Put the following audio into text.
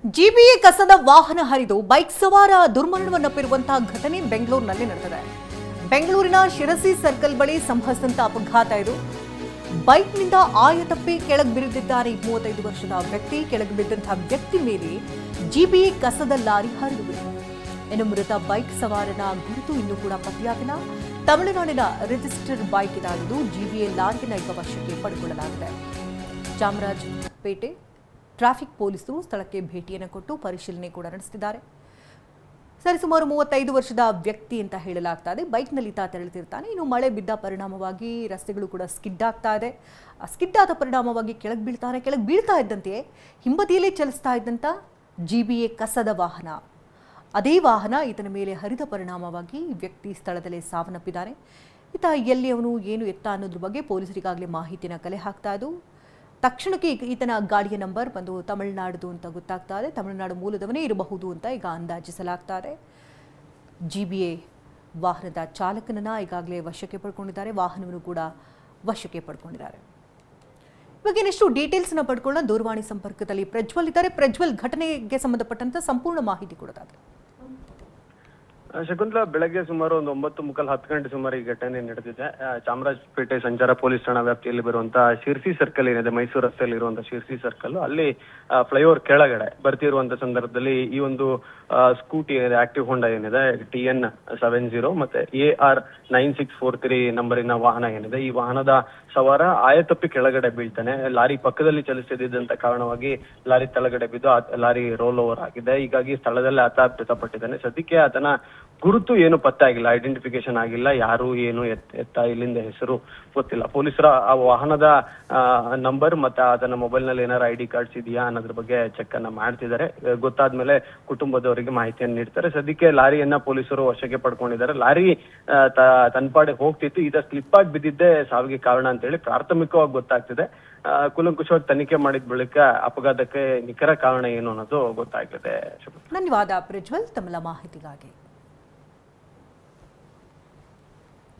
GBA ಕಸದ ವಾಹನ ಹರಿದು ಬೈಕ್ ಸವಾರ ದುರ್ಮರಣವನ್ನಪ್ಪಿರುವಂತಹ ಘಟನೆ ಬೆಂಗಳೂರಿನಲ್ಲಿ ನಡೆದಿದೆ. ಬೆಂಗಳೂರಿನ ಶಿರಸಿ ಸರ್ಕಲ್ ಬಳಿ ಸಂಭವಿಸಿದಂತ ಅಪಘಾತ ಇದು. ಬೈಕ್ನಿಂದ ಆಯತಪ್ಪಿ ಕೆಳಗೆ ಬಿದ್ದಿದ್ದಾರೆ 35 ವರ್ಷದ ವ್ಯಕ್ತಿ. ಕೆಳಗೆ ಬಿದ್ದಂತಹ ವ್ಯಕ್ತಿ ಮೇಲೆ ಜಿಬಿಎ ಕಸದ ಲಾರಿ ಹರಿದು ಬಿಟ್ಟಿದೆ. ಇನ್ನು ಮೃತ ಬೈಕ್ ಸವಾರನ ಗುರುತು ಇನ್ನೂ ಕೂಡ ಪತ್ತೆಯಾಗಿಲ್ಲ. ತಮಿಳುನಾಡಿನ ರಿಜಿಸ್ಟರ್ ಬೈಕ್ ಇದಾಗಿದ್ದು ಜಿಬಿಎ ಲಾರಿಯನ್ನು ಈಗ ವಶಕ್ಕೆ ಪಡೆದುಕೊಳ್ಳಲಾಗಿದೆ. ಚಾಮರಾಜಪೇಟೆ ಟ್ರಾಫಿಕ್ ಪೊಲೀಸರು ಸ್ಥಳಕ್ಕೆ ಭೇಟಿಯನ್ನು ಕೊಟ್ಟು ಪರಿಶೀಲನೆ ಕೂಡ ನಡೆಸಿದ್ದಾರೆ. ಸರಿಸುಮಾರು 35 ವರ್ಷದ ವ್ಯಕ್ತಿ ಅಂತ ಹೇಳಲಾಗ್ತಾ ಇದೆ. ಬೈಕ್ನಲ್ಲಿ ಈತ ತೆರಳುತ್ತಿರ್ತಾನೆ. ಇನ್ನು ಮಳೆ ಬಿದ್ದ ಪರಿಣಾಮವಾಗಿ ರಸ್ತೆಗಳು ಕೂಡ ಸ್ಕಿಡ್ ಆಗ್ತಾ ಇದೆ. ಸ್ಕಿಡ್ ಆದ ಪರಿಣಾಮವಾಗಿ ಕೆಳಗೆ ಬೀಳ್ತಾನೆ. ಕೆಳಗೆ ಬೀಳ್ತಾ ಇದ್ದಂತೆ ಹಿಂಬದಿಯಲ್ಲೇ ಚಲಿಸ್ತಾ ಇದ್ದಂಥ ಜಿಬಿಎ ಕಸದ ವಾಹನ, ಅದೇ ವಾಹನ ಈತನ ಮೇಲೆ ಹರಿದ ಪರಿಣಾಮವಾಗಿ ವ್ಯಕ್ತಿ ಸ್ಥಳದಲ್ಲೇ ಸಾವನ್ನಪ್ಪಿದ್ದಾನೆ. ಈತ ಎಲ್ಲಿ ಅವನು ಏನು ಎತ್ತ ಅನ್ನೋದ್ರ ಬಗ್ಗೆ ಪೊಲೀಸರಿಗಾಗಲೇ ಮಾಹಿತಿಯನ್ನು ಕಲೆ ಹಾಕ್ತಾ ಇದ್ದು, ತಕ್ಷಣಕ್ಕೆ ಈತನ ಗಾಡಿಯ ನಂಬರ್ ಬಂದು ತಮಿಳುನಾಡುದು ಅಂತ ಗೊತ್ತಾಗ್ತಾ ಇದೆ. ತಮಿಳುನಾಡು ಮೂಲದವನೇ ಇರಬಹುದು ಅಂತ ಈಗ ಅಂದಾಜಿಸಲಾಗ್ತಾ ಇದೆ. ಜಿಬಿಎ ವಾಹನದ ಚಾಲಕನನ್ನ ಈಗಾಗಲೇ ವಶಕ್ಕೆ ಪಡ್ಕೊಂಡಿದ್ದಾರೆ. ವಾಹನವನ್ನು ಕೂಡ ವಶಕ್ಕೆ ಪಡ್ಕೊಂಡಿದ್ದಾರೆ. ಇವಾಗ ಇನ್ನಷ್ಟು ಡೀಟೇಲ್ಸ್ನ ಪಡ್ಕೊಳ್ಳೋಣ. ದೂರವಾಣಿ ಸಂಪರ್ಕದಲ್ಲಿ ಪ್ರಜ್ವಲ್ ಇದ್ದಾರೆ. ಪ್ರಜ್ವಲ್, ಘಟನೆಗೆ ಸಂಬಂಧಪಟ್ಟಂತ ಸಂಪೂರ್ಣ ಮಾಹಿತಿ ಕೊಡೋದಾದ್ರೆ. ಶಕುಂತಲಾ, ಬೆಳಗ್ಗೆ ಸುಮಾರು ಒಂದು 9:15 ಗಂಟೆ ಸುಮಾರು ಈ ಘಟನೆ ನಡೆದಿದೆ. ಚಾಮರಾಜಪೇಟೆ ಸಂಚಾರ ಪೊಲೀಸ್ ಠಾಣಾ ವ್ಯಾಪ್ತಿಯಲ್ಲಿ ಬರುವಂತಹ ಶಿರ್ಸಿ ಸರ್ಕಲ್ ಏನಿದೆ, ಮೈಸೂರು ರಸ್ತೆಯಲ್ಲಿ ಇರುವಂತಹ ಶಿರ್ಸಿ ಸರ್ಕಲ್, ಅಲ್ಲಿ ಫ್ಲೈಓವರ್ ಕೆಳಗಡೆ ಬರ್ತಿರುವಂತ ಸಂದರ್ಭದಲ್ಲಿ ಈ ಒಂದು ಸ್ಕೂಟಿ ಏನಿದೆ, ಆಕ್ಟಿವ್ ಹೋಂಡಾ ಏನಿದೆ, TN70 ಮತ್ತೆ AR9643 ನಂಬರಿನ ವಾಹನ ಏನಿದೆ, ಈ ವಾಹನದ ಸವಾರ ಆಯತಪ್ಪಿ ಕೆಳಗಡೆ ಬೀಳ್ತಾನೆ. ಲಾರಿ ಪಕ್ಕದಲ್ಲಿ ಚಲಿಸುತ್ತಿದ್ದಂತ ಕಾರಣವಾಗಿ ಲಾರಿ ಕೆಳಗಡೆ ಬಿದ್ದು ಲಾರಿ ರೋಲ್ ಓವರ್ ಆಗಿದೆ. ಹೀಗಾಗಿ ಸ್ಥಳದಲ್ಲೇ ಆತ ಮೃತಪಟ್ಟಿದ್ದಾನೆ. ಸದ್ಯಕ್ಕೆ ಆತನ ಗುರುತು ಏನು ಪತ್ತೆ ಆಗಿಲ್ಲ, ಐಡೆಂಟಿಫಿಕೇಶನ್ ಆಗಿಲ್ಲ. ಯಾರು ಏನು ಎತ್ತ ಇಲ್ಲಿಂದ ಹೆಸರು ಗೊತ್ತಿಲ್ಲ. ಪೊಲೀಸರ ಆ ವಾಹನದ ನಂಬರ್ ಮತ್ತೆ ಆತನ ಮೊಬೈಲ್ ನಲ್ಲಿ ಏನಾರು ID ಕಾರ್ಡ್ಸ್ ಇದೆಯಾ ಅನ್ನೋದ್ರ ಬಗ್ಗೆ ಚೆಕ್ ಅನ್ನ ಮಾಡ್ತಿದ್ದಾರೆ. ಗೊತ್ತಾದ್ಮೇಲೆ ಕುಟುಂಬದವರಿಗೆ ಮಾಹಿತಿಯನ್ನು ನೀಡ್ತಾರೆ. ಸದ್ಯಕ್ಕೆ ಲಾರಿಯನ್ನ ಪೊಲೀಸರು ವಶಕ್ಕೆ ಪಡ್ಕೊಂಡಿದ್ದಾರೆ. ಲಾರಿ ತನ್ಪಾಡಿಗೆ ಹೋಗ್ತಿತ್ತು. ಈತ ಸ್ಲಿಪ್ ಆಗಿ ಬಿದ್ದಿದ್ದೇ ಸಾವಿಗೆ ಕಾರಣ ಅಂತ ಹೇಳಿ ಪ್ರಾಥಮಿಕವಾಗಿ ಗೊತ್ತಾಗ್ತಿದೆ. ಕುಲಂಕುಷವಾಗಿ ತನಿಖೆ ಮಾಡಿದ ಬಳಿಕ ಅಪಘಾತಕ್ಕೆ ನಿಖರ ಕಾರಣ ಏನು ಅನ್ನೋದು ಗೊತ್ತಾಗ್ತಿದೆ. ಧನ್ಯವಾದ ಪ್ರಜ್ವಲ್ ತಮ್ಮ ಮಾಹಿತಿಗಾಗಿ.